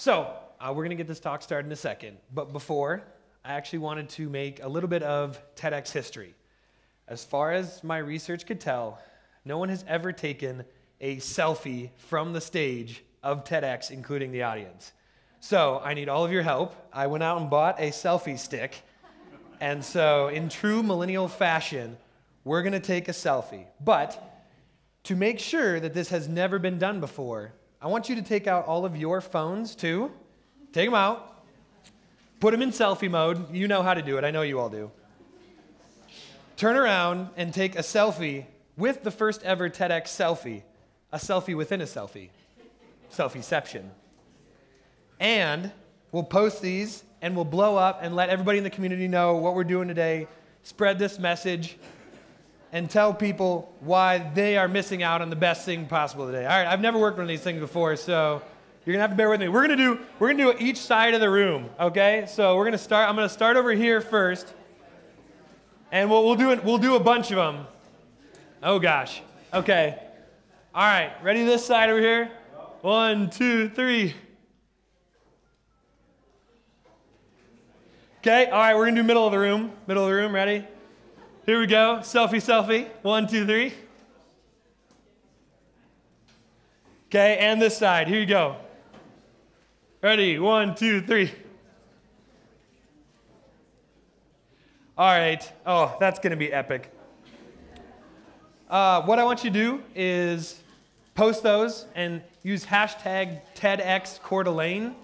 We're going to get this talk started in a second. But before, I actually wanted to make a little bit of TEDx history. As far as my research could tell, no one has ever taken a selfie from the stage of TEDx, including the audience. So I need all of your help. I went out and bought a selfie stick. And so in true millennial fashion, we're going to take a selfie. But to make sure that this has never been done before, I want you to take out all of your phones too. Take them out. Put them in selfie mode. You know how to do it. I know you all do. Turn around and take a selfie with the first ever TEDx selfie. A selfie within a selfie. Selfieception. And we'll post these and we'll blow up and let everybody in the community know what we're doing today. Spread this message and tell people why they are missing out on the best thing possible today. All right, I've never worked on these things before, so you're gonna have to bear with me. We're gonna do it each side of the room, okay? So I'm gonna start over here first, and we'll do a bunch of them. Oh gosh, okay. All right, ready this side over here? 1, 2, 3. Okay, all right, we're gonna do middle of the room. Middle of the room, ready? Here we go, selfie, selfie. 1, 2, 3. Okay, and this side, here you go. Ready, 1, 2, 3. All right, oh, that's gonna be epic. What I want you to do is post those and use hashtag TEDxCoeurdalene,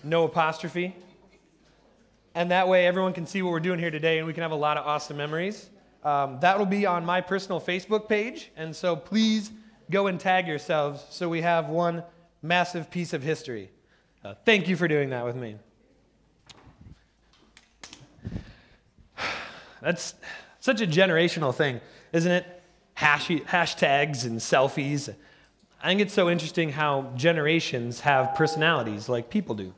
no apostrophe. And that way everyone can see what we're doing here today and we can have a lot of awesome memories. That will be on my personal Facebook page, and so please go and tag yourselves so we have one massive piece of history. Thank you for doing that with me. That's such a generational thing, isn't it? Hashtags and selfies. I think it's so interesting how generations have personalities like people do.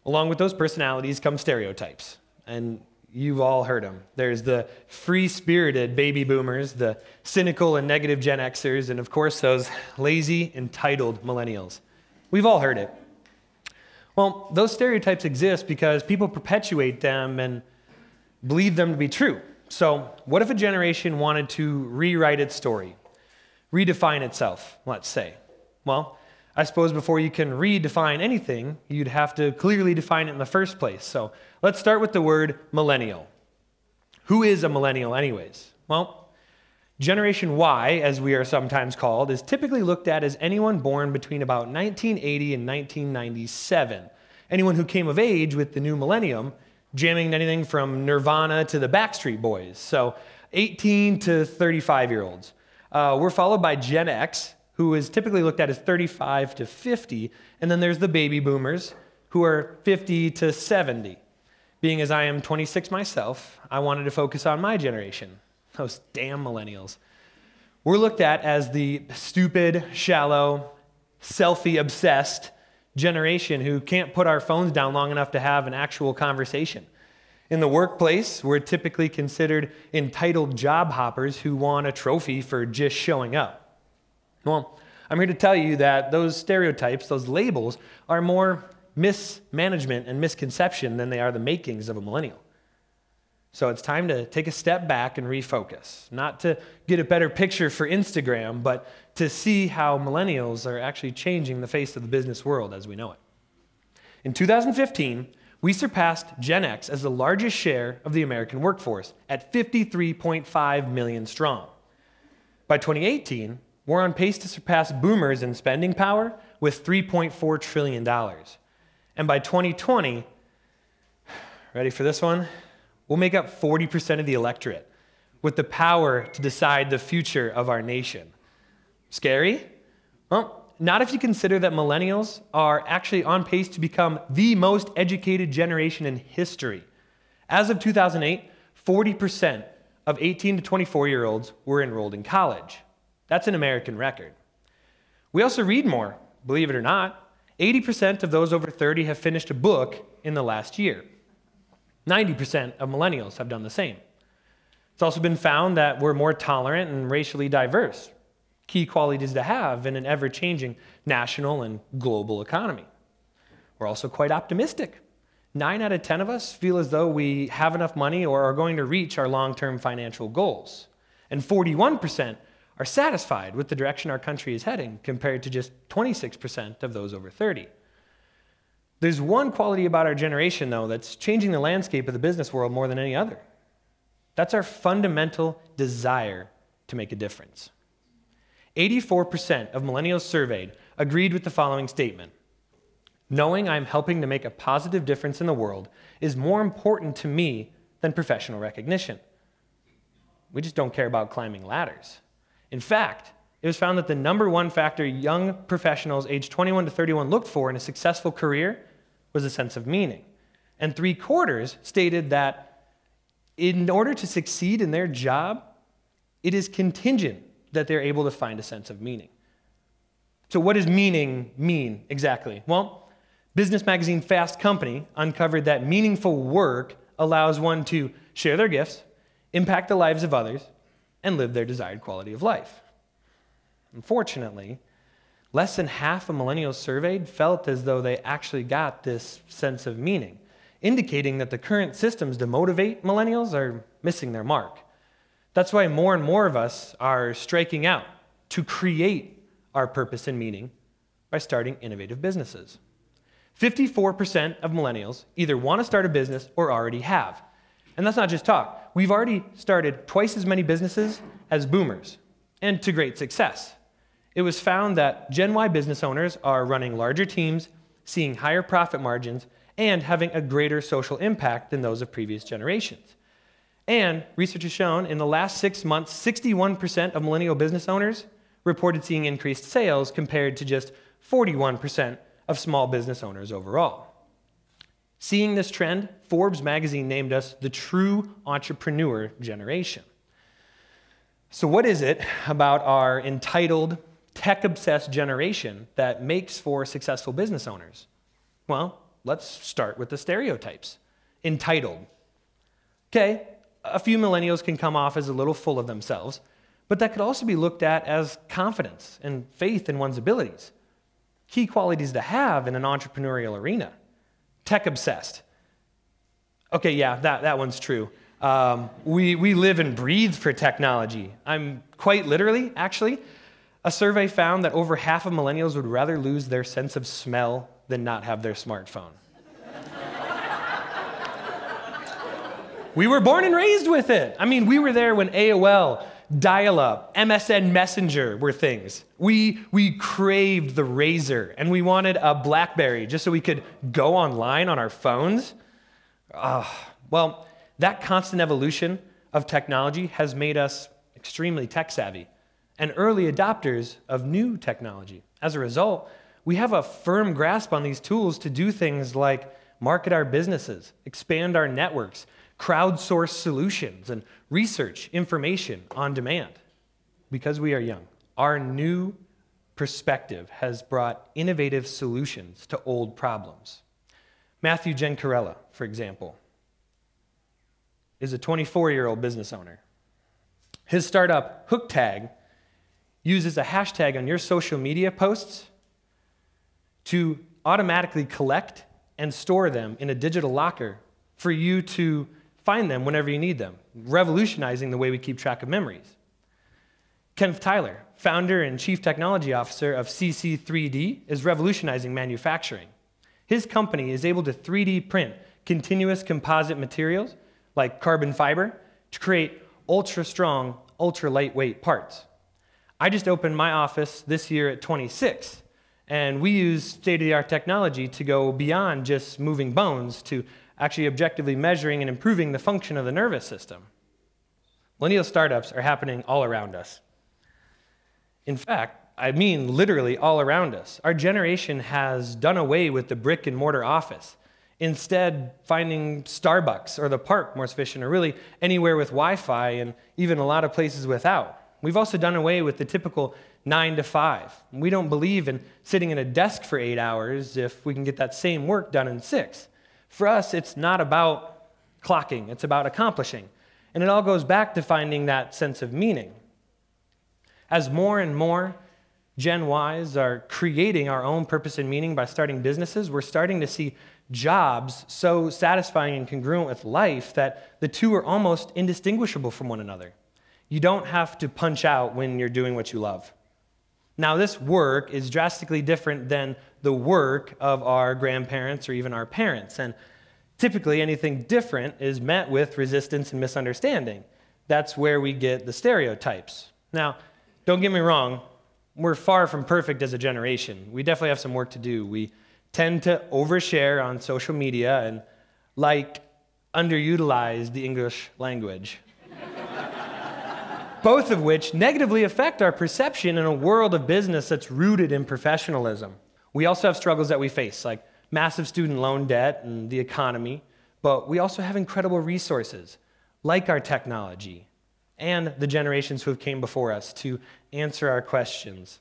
Along with those personalities come stereotypes, and you've all heard them. There's the free-spirited baby boomers, the cynical and negative Gen Xers, and of course those lazy, entitled millennials. We've all heard it. Well, those stereotypes exist because people perpetuate them and believe them to be true. So what if a generation wanted to rewrite its story, redefine itself, let's say? Well, I suppose before you can redefine anything, you'd have to clearly define it in the first place. So let's start with the word millennial. Who is a millennial anyways? Well, Generation Y, as we are sometimes called, is typically looked at as anyone born between about 1980 and 1997. Anyone who came of age with the new millennium, jamming anything from Nirvana to the Backstreet Boys. So 18 to 35-year-olds. We're followed by Gen X, who is typically looked at as 35 to 50, and then there's the baby boomers, who are 50 to 70. Being as I am 26 myself, I wanted to focus on my generation, those damn millennials. We're looked at as the stupid, shallow, selfie-obsessed generation who can't put our phones down long enough to have an actual conversation. In the workplace, we're typically considered entitled job hoppers who want a trophy for just showing up. Well, I'm here to tell you that those stereotypes, those labels, are more mismanagement and misconception than they are the makings of a millennial. So it's time to take a step back and refocus, not to get a better picture for Instagram, but to see how millennials are actually changing the face of the business world as we know it. In 2015, we surpassed Gen X as the largest share of the American workforce at 53.5 million strong. By 2018, we're on pace to surpass boomers in spending power with $3.4 trillion. And by 2020, ready for this one? We'll make up 40% of the electorate with the power to decide the future of our nation. Scary? Well, not if you consider that millennials are actually on pace to become the most educated generation in history. As of 2008, 40% of 18 to 24-year-olds were enrolled in college. That's an American record. We also read more, believe it or not. 80% of those over 30 have finished a book in the last year. 90% of millennials have done the same. It's also been found that we're more tolerant and racially diverse. key qualities to have in an ever-changing national and global economy. We're also quite optimistic. 9 out of 10 of us feel as though we have enough money or are going to reach our long-term financial goals. And 41% are satisfied with the direction our country is heading, compared to just 26% of those over 30. There's one quality about our generation, though, that's changing the landscape of the business world more than any other. That's our fundamental desire to make a difference. 84% of millennials surveyed agreed with the following statement: knowing I'm helping to make a positive difference in the world is more important to me than professional recognition. We just don't care about climbing ladders. In fact, it was found that the #1 factor young professionals aged 21 to 31 looked for in a successful career was a sense of meaning. And 3/4 stated that in order to succeed in their job, it is contingent that they're able to find a sense of meaning. So what does meaning mean exactly? Well, business magazine Fast Company uncovered that meaningful work allows one to share their gifts, impact the lives of others, and live their desired quality of life. Unfortunately, less than half of millennials surveyed felt as though they actually got this sense of meaning, indicating that the current systems to motivate millennials are missing their mark. That's why more and more of us are striking out to create our purpose and meaning by starting innovative businesses. 54% of millennials either want to start a business or already have. And that's not just talk. We've already started twice as many businesses as boomers, and to great success. It was found that Gen Y business owners are running larger teams, seeing higher profit margins, and having a greater social impact than those of previous generations. And research has shown in the last 6 months, 61% of millennial business owners reported seeing increased sales compared to just 41% of small business owners overall. Seeing this trend, Forbes magazine named us the true entrepreneur generation. So what is it about our entitled, tech-obsessed generation that makes for successful business owners? Well, let's start with the stereotypes. Entitled. Okay, a few millennials can come off as a little full of themselves, but that could also be looked at as confidence and faith in one's abilities. Key qualities to have in an entrepreneurial arena. Tech-obsessed. Okay, yeah, that one's true. We live and breathe for technology. I'm quite literally, actually. A survey found that over half of millennials would rather lose their sense of smell than not have their smartphone. We were born and raised with it. I mean, we were there when AOL, dial-up, MSN Messenger were things. We craved the Razor, and we wanted a BlackBerry just so we could go online on our phones. Well, that constant evolution of technology has made us extremely tech-savvy and early adopters of new technology. As a result, we have a firm grasp on these tools to do things like market our businesses, expand our networks, crowdsource solutions, and research information on demand. Because we are young, our new perspective has brought innovative solutions to old problems. Matthew Gencarella, for example, is a 24-year-old business owner. His startup, HookTag, uses a hashtag on your social media posts to automatically collect and store them in a digital locker for you to find them whenever you need them, revolutionizing the way we keep track of memories. Kenneth Tyler, founder and chief technology officer of CC3D, is revolutionizing manufacturing. His company is able to 3D print continuous composite materials like carbon fiber to create ultra-strong, ultra-lightweight parts. I just opened my office this year at 26, and we use state-of-the-art technology to go beyond just moving bones to actually objectively measuring and improving the function of the nervous system. Millennial startups are happening all around us. In fact, I mean literally all around us. Our generation has done away with the brick and mortar office, instead finding Starbucks or the park more efficient, or really anywhere with Wi-Fi and even a lot of places without. We've also done away with the typical 9 to 5. We don't believe in sitting at a desk for 8 hours if we can get that same work done in 6. For us, it's not about clocking, it's about accomplishing. And it all goes back to finding that sense of meaning. As more and more Gen Ys are creating our own purpose and meaning by starting businesses, we're starting to see jobs so satisfying and congruent with life that the two are almost indistinguishable from one another. You don't have to punch out when you're doing what you love. Now, this work is drastically different than the work of our grandparents or even our parents, and typically anything different is met with resistance and misunderstanding. That's where we get the stereotypes. Now, don't get me wrong, we're far from perfect as a generation. We definitely have some work to do. We tend to overshare on social media and underutilize the English language. Both of which negatively affect our perception in a world of business that's rooted in professionalism. We also have struggles that we face, like massive student loan debt and the economy, but we also have incredible resources, like our technology and the generations who have came before us to answer our questions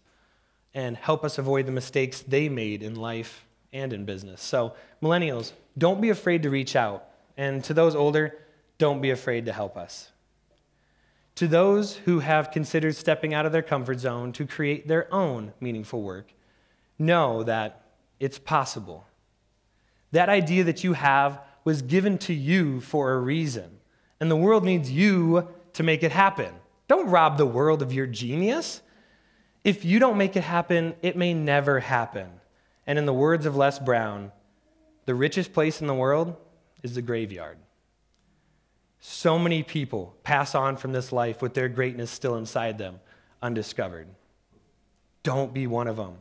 and help us avoid the mistakes they made in life and in business. So, millennials, don't be afraid to reach out. And to those older, don't be afraid to help us. To those who have considered stepping out of their comfort zone to create their own meaningful work, know that it's possible. That idea that you have was given to you for a reason, and the world needs you to make it happen. Don't rob the world of your genius. If you don't make it happen, it may never happen. And in the words of Les Brown, the richest place in the world is the graveyard. So many people pass on from this life with their greatness still inside them, undiscovered. Don't be one of them.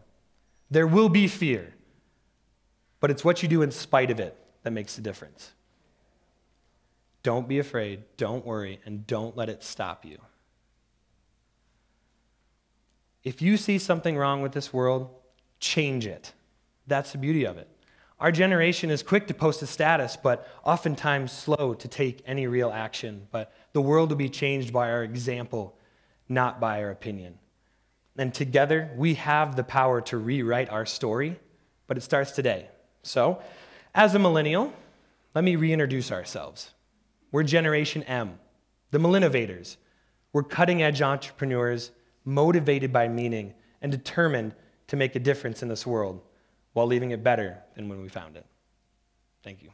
There will be fear, but it's what you do in spite of it that makes the difference. Don't be afraid, don't worry, and don't let it stop you. If you see something wrong with this world, change it. That's the beauty of it. Our generation is quick to post a status, but oftentimes slow to take any real action. But the world will be changed by our example, not by our opinion. And together, we have the power to rewrite our story, but it starts today. So, as a millennial, let me reintroduce ourselves. We're Generation M, the Millennovators. We're cutting-edge entrepreneurs, motivated by meaning, and determined to make a difference in this world, while leaving it better than when we found it. Thank you.